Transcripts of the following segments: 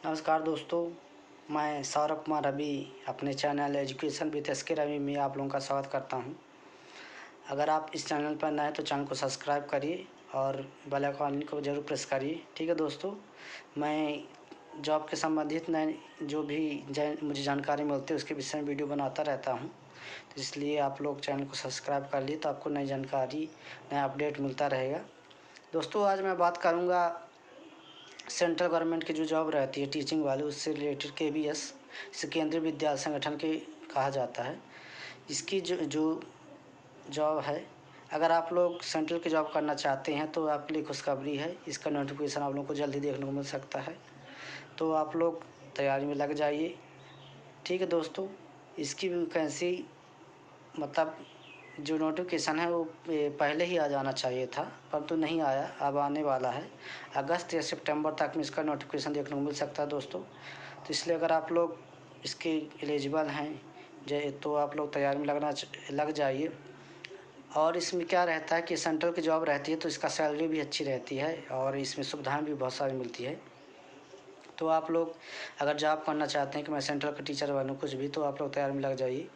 नमस्कार दोस्तों, मैं सौरभ कुमार रवि अपने channel education with SK Ravi में आप लोगों का स्वागत करता हूं। अगर आप इस चैनल पर नए हैं तो चैनल को सब्सक्राइब करिए और बेल आइकन को ज़रूर प्रेस करिए। ठीक है दोस्तों, मैं जॉब के संबंधित नए जो भी मुझे जानकारी मिलती है उसके विषय में वीडियो बनाता रहता हूं, तो इसलिए आप लोग चैनल को सब्सक्राइब कर लिए तो आपको नई जानकारी, नया अपडेट मिलता रहेगा। दोस्तों, आज मैं बात करूँगा सेंट्रल गवर्नमेंट की जो जॉब रहती है टीचिंग वाली, उससे रिलेटेड KVS, इसे केंद्रीय विद्यालय संगठन के कहा जाता है। इसकी जो जॉब है, अगर आप लोग सेंट्रल की जॉब करना चाहते हैं तो आपके लिए खुशखबरी है। इसका नोटिफिकेशन आप लोग को जल्दी देखने को मिल सकता है, तो आप लोग तैयारी में लग जाइए। ठीक है दोस्तों, इसकी वैकेंसी मतलब जो नोटिफिकेशन है वो पहले ही आ जाना चाहिए था, परंतु नहीं आया, अब आने वाला है। अगस्त या सितंबर तक में इसका नोटिफिकेशन देखने को मिल सकता है दोस्तों। तो इसलिए अगर आप लोग इसके एलिजिबल हैं तो आप लोग तैयारी में लग जाइए। और इसमें क्या रहता है कि सेंट्रल की जॉब रहती है तो इसका सैलरी भी अच्छी रहती है और इसमें सुविधाएँ भी बहुत सारी मिलती है। तो आप लोग अगर जॉब करना चाहते हैं कि मैं सेंट्रल का टीचर बनूँ कुछ भी, तो आप लोग तैयारी में लग जाइए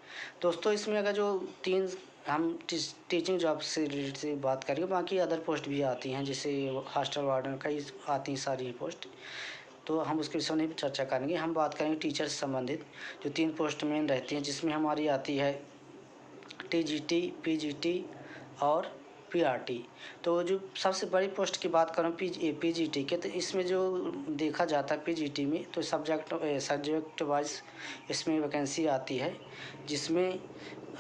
दोस्तों। इसमें अगर जो तीन हम टीचिंग जॉब से रिलेटेड से बात करेंगे, बाकी अदर पोस्ट भी आती हैं, जैसे हॉस्टल वार्डन कई आती हैं सारी पोस्ट, तो हम उसके विषय में चर्चा करेंगे। हम बात करेंगे टीचर से संबंधित जो 3 पोस्ट मेन रहती हैं, जिसमें हमारी आती है TGT, PGT और PRT। तो जो सबसे बड़ी पोस्ट की बात करूँ PGT के, तो इसमें जो देखा जाता है PGT में, तो सब्जेक्ट वाइज इसमें वैकेंसी आती है, जिसमें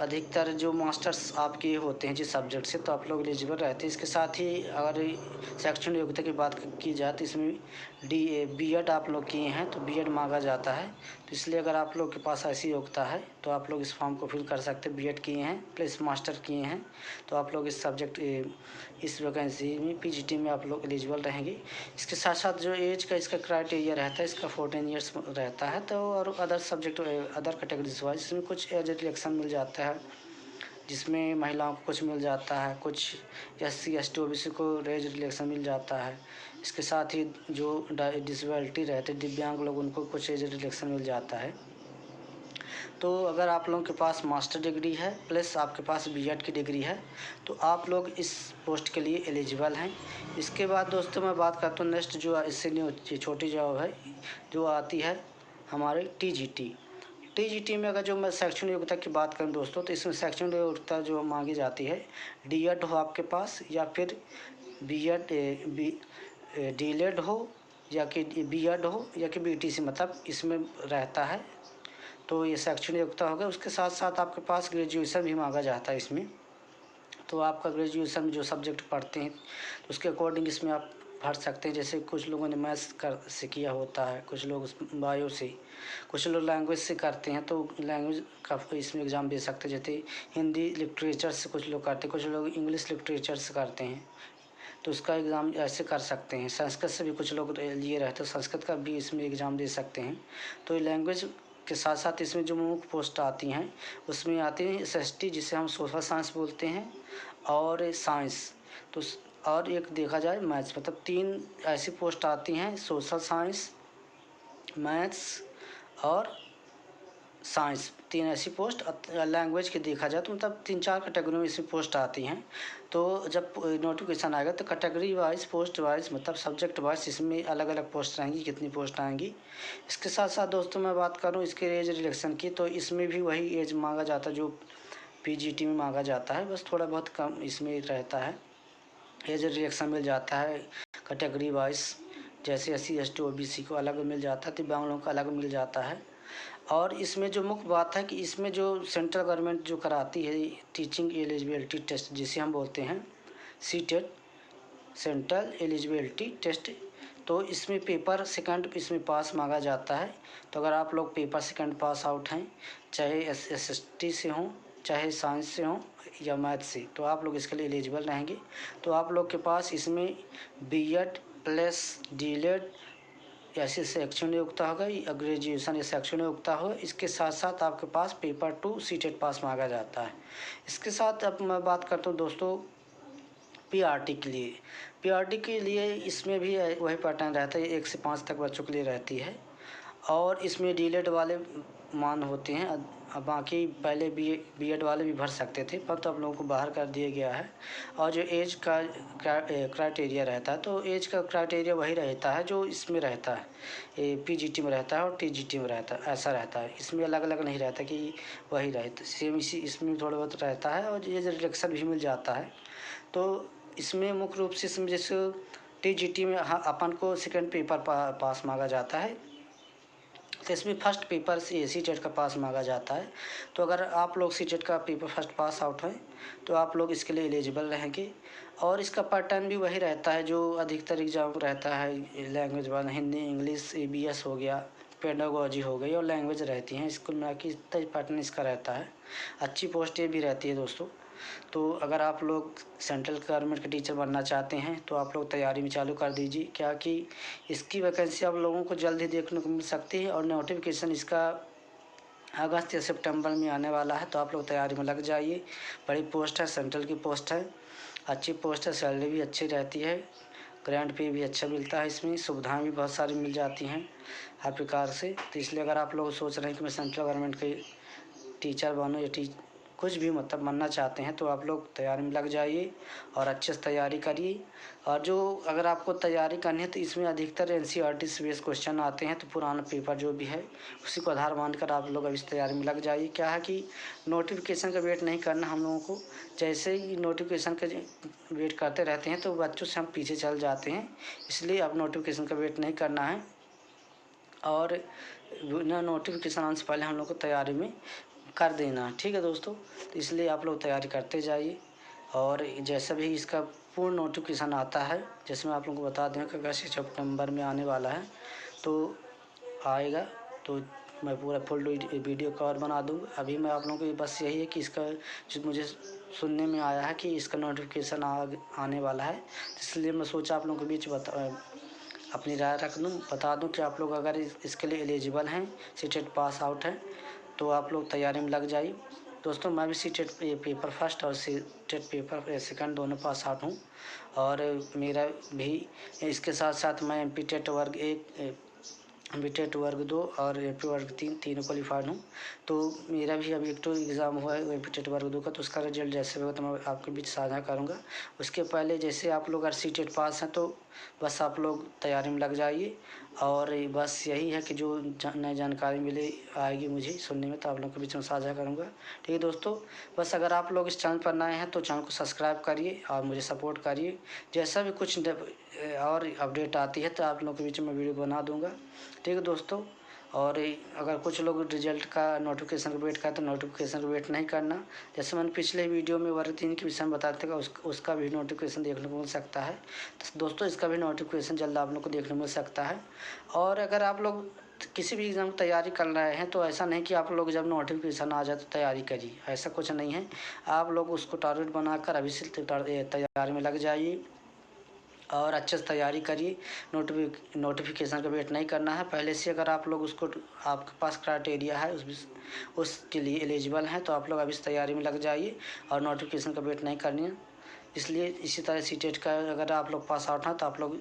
अधिकतर जो मास्टर्स आपके होते हैं जिस सब्जेक्ट से, तो आप लोग एलिजिबल रहते हैं। इसके साथ ही अगर शैक्षणिक योग्यता की बात की जाए तो इसमें BEd आप लोग किए हैं तो BEd मांगा जाता है। तो इसलिए अगर आप लोग के पास ऐसी योग्यता है तो आप लोग इस फॉर्म को फिल कर सकते हैं। BEd किए हैं प्लस मास्टर किए हैं तो आप लोग इस वैकेंसी में PGT में आप लोग एलिजिबल रहेंगे। इसके साथ साथ जो एज का इसका क्राइटेरिया रहता है, इसका 14 ईयर्स रहता है। तो और अदर कैटेगरीज वाइज इसमें कुछ एज रिलैक्सेशन मिल जाता है, जिसमें महिलाओं को कुछ मिल जाता है, कुछ SC ST OBC को एज रिलैक्सेशन मिल जाता है। इसके साथ ही जो डिसेबिलिटी रहते दिव्यांग लोग, उनको कुछ एज रिलैक्सेशन मिल जाता है। तो अगर आप लोगों के पास मास्टर डिग्री है प्लस आपके पास BEd की डिग्री है तो आप लोग इस पोस्ट के लिए एलिजिबल हैं। इसके बाद दोस्तों मैं बात करता हूँ नेक्स्ट जो इससे छोटी जॉब है जो आती है हमारे TGT में। अगर जो मैं शैक्षणिक योग्यता की बात करूँ दोस्तों, तो इसमें शैक्षणिक योग्यता जो मांगी जाती है DEd हो आपके पास, या फिर DLED हो, या कि BEd हो, या कि BTC, मतलब इसमें रहता है। तो ये शैक्षणिक योग्यता हो गया। उसके साथ साथ आपके पास ग्रेजुएशन भी मांगा जाता है इसमें। तो आपका ग्रेजुएशन में जो सब्जेक्ट पढ़ते हैं तो उसके अकॉर्डिंग इसमें आप भर सकते हैं। जैसे कुछ लोगों ने मैथ्स से किया होता है, कुछ लोग बायो से, कुछ लोग लैंग्वेज से करते हैं तो लैंग्वेज का इसमें एग्ज़ाम दे सकते हैं। जैसे हिंदी लिटरेचर से कुछ लोग करते हैं, कुछ लोग इंग्लिश लिटरेचर से करते हैं, तो उसका एग्ज़ाम ऐसे कर सकते हैं। संस्कृत से भी कुछ लोग लिए रहते हैं, संस्कृत का भी इसमें एग्ज़ाम दे सकते हैं। तो ये लैंग्वेज के साथ साथ इसमें जो मुख्य पोस्ट आती हैं उसमें आती है SST, जिसे हम सोशल साइंस बोलते हैं, और साइंस। तो और एक देखा जाए मैथ्स, मतलब 3 ऐसी पोस्ट आती हैं, सोशल साइंस, मैथ्स और साइंस। 3 ऐसी पोस्ट लैंग्वेज की देखा जाए तो मतलब 3-4 कैटेगरी में इसमें पोस्ट आती हैं। तो जब नोटिफिकेशन आएगा तो कैटेगरी वाइज, पोस्ट वाइज, मतलब सब्जेक्ट वाइज इसमें अलग अलग पोस्ट रहेंगी, कितनी पोस्ट आएंगी। इसके साथ साथ दोस्तों मैं बात करूं इसके एज रिलेक्शन की, तो इसमें भी वही एज मांगा जाता है जो PGT में मांगा जाता है, बस थोड़ा बहुत कम इसमें रहता है। एज रिलेक्शन मिल जाता है कैटेगरी वाइज, जैसे SC ST OBC को अलग मिल जाता है, दिव्यांग लोगों को अलग मिल जाता है। और इसमें जो मुख्य बात है कि इसमें जो सेंट्रल गवर्नमेंट जो कराती है टीचिंग एलिजिबिलिटी टेस्ट, जिसे हम बोलते हैं CTET, सेंट्रल एलिजिबिलिटी टेस्ट, तो इसमें पेपर सेकंड इसमें पास मांगा जाता है। तो अगर आप लोग पेपर सेकंड पास आउट हैं, चाहे SST से हों, चाहे साइंस से हों या मैथ से, तो आप लोग इसके लिए एलिजिबल रहेंगे। तो आप लोग के पास इसमें BEd प्लस DLED ऐसी शैक्षणिक योग्यता होगा या ग्रेजुएशन या शैक्षणिक योग्यता हो। इसके साथ साथ आपके पास पेपर 2 CTET पास मांगा जाता है। इसके साथ अब मैं बात करता हूँ दोस्तों PRT के लिए। PRT के लिए इसमें भी वही पैटर्न रहता है, 1 से 5 तक बच्चों के लिए रहती है। और इसमें डीएलएड वाले मान होते हैं। अब बाकी पहले बीएड वाले भी भर सकते थे, पर तो आप लोगों को बाहर कर दिया गया है। और जो एज का क्राइटेरिया रहता है, तो एज का क्राइटेरिया वही रहता है जो इसमें रहता है, पीजीटी में रहता है और टीजीटी में रहता है, ऐसा रहता है। इसमें अलग अलग नहीं रहता कि वही रहता, सेम इसी इसमें थोड़ा बहुत रहता है और एज रिडक्शन भी मिल जाता है। तो इसमें मुख्य रूप से इसमें जैसे टीजीटी में अपन को सेकंड पेपर पास मांगा जाता है, तो इसमें फर्स्ट पेपर से सीटेट का पास मांगा जाता है। तो अगर आप लोग सीटेट का पेपर फर्स्ट पास आउट हैं तो आप लोग इसके लिए एलिजिबल रहेंगे। और इसका पैटर्न भी वही रहता है जो अधिकतर एग्जाम रहता है, लैंग्वेज वाला हिंदी, इंग्लिश, ईबीएस हो गया, पेडागोजी हो गई और लैंग्वेज रहती हैं। स्कूल में आके पैटर्न इसका रहता है। अच्छी पोस्टें भी रहती है दोस्तों। तो अगर आप लोग सेंट्रल गवर्नमेंट के टीचर बनना चाहते हैं तो आप लोग तैयारी में चालू कर दीजिए, क्या कि इसकी वैकेंसी आप लोगों को जल्द ही देखने को मिल सकती है। और नोटिफिकेशन इसका अगस्त या सितंबर में आने वाला है, तो आप लोग तैयारी में लग जाइए। बड़ी पोस्ट है, सेंट्रल की पोस्ट है, अच्छी पोस्ट है, सैलरी भी अच्छी रहती है, ग्रांट पे भी अच्छा मिलता है, इसमें सुविधाएं भी बहुत सारी मिल जाती हैं हर प्रकार से। तो इसलिए अगर आप लोग सोच रहे हैं कि मैं सेंट्रल गवर्नमेंट के टीचर बनूँ या कुछ भी मतलब बनना चाहते हैं, तो आप लोग तैयारी में लग जाइए और अच्छे से तैयारी करिए। और जो अगर आपको तैयारी करनी है तो इसमें अधिकतर एनसीईआरटी से बेस्ड क्वेश्चन आते हैं, तो पुराना पेपर जो भी है उसी को आधार मानकर आप लोग अभी तैयारी में लग जाइए। क्या है कि नोटिफिकेशन का वेट नहीं करना हम लोगों को। जैसे ही नोटिफिकेशन का वेट करते रहते हैं तो बच्चों से हम पीछे चल जाते हैं, इसलिए अब नोटिफिकेशन का वेट नहीं करना है। और बिना नोटिफिकेशन आने से पहले हम लोग को तैयारी में कर देना, ठीक है दोस्तों। तो इसलिए आप लोग तैयारी करते जाइए। और जैसा भी इसका पूर्ण नोटिफिकेशन आता है, जैसे मैं आप लोगों को बता दूँ कि अगस्त सितंबर में आने वाला है, तो आएगा तो मैं पूरा फुल वीडियो कवर बना दूँगा। अभी मैं आप लोगों को बस यही है कि इसका जो मुझे सुनने में आया है कि इसका नोटिफिकेशन आने वाला है, इसलिए मैं सोचा आप लोगों के बीच अपनी राय रख दूँ, बता दूँ कि आप लोग अगर इसके लिए एलिजिबल हैं, सीटेट पास आउट हैं, तो आप लोग तैयारी में लग जाइए। दोस्तों मैं भी सीटेट पेपर फर्स्ट और सीटेट पेपर सेकंड दोनों पास आउट हूँ। और मेरा भी इसके साथ साथ मैं एमपी टेट वर्ग 1, एमपी टेट वर्ग 2 और एमपी वर्ग 3 तीनों क्वालिफाइड हूँ। तो मेरा भी अभी एक तो एग्ज़ाम हुआ है एमपी टेट वर्ग 2 का, तो उसका रिजल्ट जैसे होगा तो मैं आपके बीच साझा करूँगा। उसके पहले जैसे आप लोग अगर सीटेट पास हैं तो बस आप लोग तैयारी में लग जाइए। और बस यही है कि जो नई जानकारी मिले आएगी मुझे सुनने में, तो आप लोगों के बीच में साझा करूँगा। ठीक है दोस्तों, बस अगर आप लोग इस चैनल पर नए हैं तो चैनल को सब्सक्राइब करिए और मुझे सपोर्ट करिए। जैसा भी कुछ और अपडेट आती है तो आप लोगों के बीच में वीडियो बना दूँगा। ठीक है दोस्तों। और अगर कुछ लोग रिजल्ट का नोटिफिकेशन का वेट करते हैं, नोटिफिकेशन का वेट नहीं करना। जैसे मैंने पिछले वीडियो में वर्ग 3 के विषय में बताया था, उसका भी नोटिफिकेशन देखने को मिल सकता है। तो दोस्तों इसका भी नोटिफिकेशन जल्द आप लोग को देखने को मिल सकता है। और अगर आप लोग किसी भी एग्ज़ाम की तैयारी कर रहे हैं तो ऐसा नहीं कि आप लोग जब नोटिफिकेशन आ जाए तो तैयारी करिए, ऐसा कुछ नहीं है। आप लोग उसको टारगेट बनाकर अभी से तैयारी में लग जाइए और अच्छे से तैयारी करिए। नोटिफिकेशन का वेट नहीं करना है पहले से। अगर आप लोग उसको आपके पास क्राइटेरिया है उसके लिए एलिजिबल हैं तो आप लोग अभी से तैयारी में लग जाइए और नोटिफिकेशन का वेट नहीं करनी है। इसलिए इसी तरह सीटेट का अगर आप लोग पास आउट हैं तो आप लोग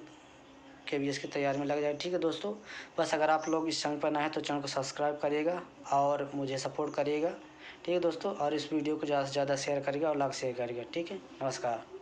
केवीएस की तैयारी में लग जाए। ठीक है दोस्तों, बस अगर आप लोग इस चैनल पर नए हैं तो चैनल को सब्सक्राइब करिएगा और मुझे सपोर्ट करिएगा। ठीक है दोस्तों, और इस वीडियो को ज़्यादा से ज़्यादा शेयर करिएगा और लाइक शेयर करिएगा। ठीक है, नमस्कार।